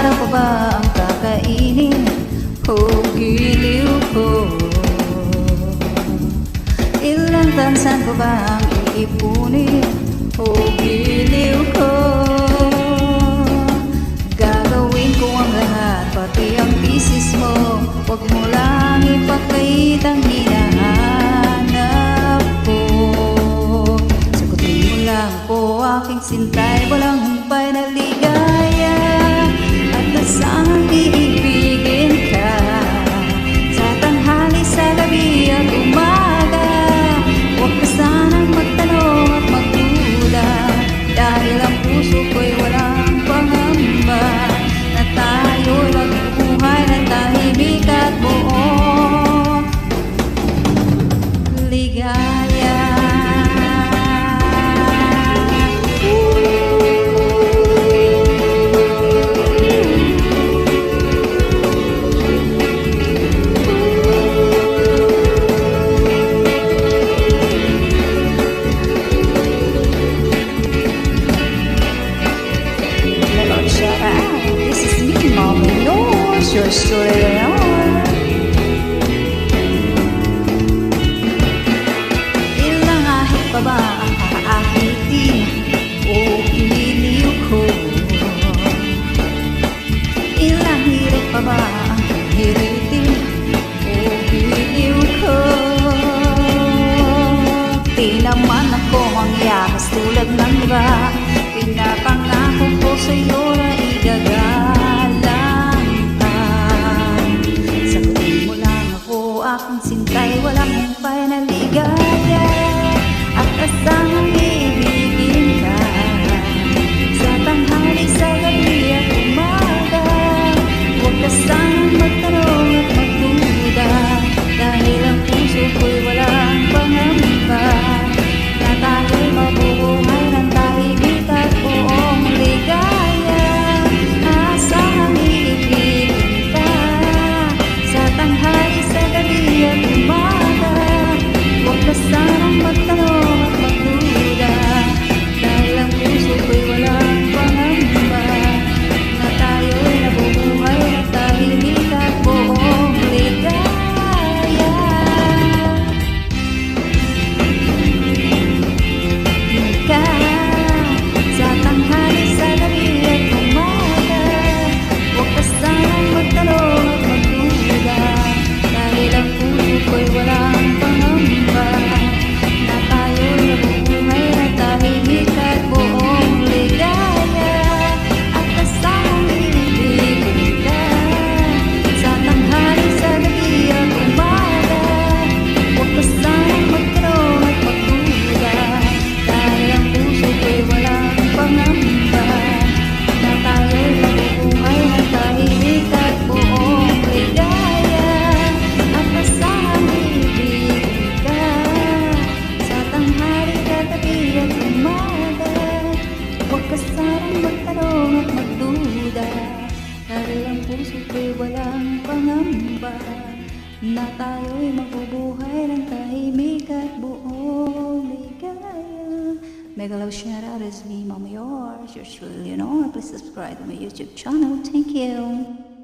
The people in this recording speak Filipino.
araw pa ba ang kakainin o giliw ko? Ilang tansan pa ba ang iipunin o giliw ko? Gagawin ko ang lahat, pati ang bisis mo. Huwag mo lang ipakait ang hinahanap ko. Sagutin mo lang po aking sintay, walang humpay na ligaya. At nasang iibigin ka sa tanghali, sa gabi at umaga. Huwag ka sanang magtanong at magduda, dahil ang puso ko'y walang pangamba na tayo'y magbubuhay ng tahimik at buong ligaya. Yours truly are. Ilang ahit pa ba ang aahitin o ililiw ko? Ilang hirit pa ba ang hiritin o ililiw ko? Di naman ako mangyakas tulad ng iba. Pinapangako ko sa'yo na igagala. Akong sintay, walang humpay na ligaya. At asang iibigin ka sa tanghali, sa gabi at umaga. Huwag ka sanang magtanong at magduda, dahil ang puso ko'y walang pangamba na tayo'y mabubuhay ng tahimik at buong ligaya. Asang iibigin ka sa tanghali, sa gabi at umaga. Huwag ka sanang magtanong at magduda, dahil ang puso ko'y walang pangamba na tayo'y nabubuhay ng tahimik at buong ligaya. Ka sa tanghali, sa gabi at umaga. Huwag ka sanang magtanong at magduda, dahil ang puso ko'y walang pangamba na tayo'y nabubuhay na tahimik at buong ligaya. At asang iibigin ka sa tanghali, sa gabi at umaga. Huwag ka sanang magtanong at magduda, dahil ang puso ko'y walang pangamba na tayo'y nabubuhay na tahimik at buong ligaya. At asang iibigin ka sa tanghali, gabi at umaga. Huwag ka sanang magtanong at magduda, dahil ang puso ko'y walang pangamba na tayo'y mabubuhay ng tahimik at buong ligaya. Mega love shout out is me, Mama yours truly, Please subscribe to my YouTube channel. Thank you.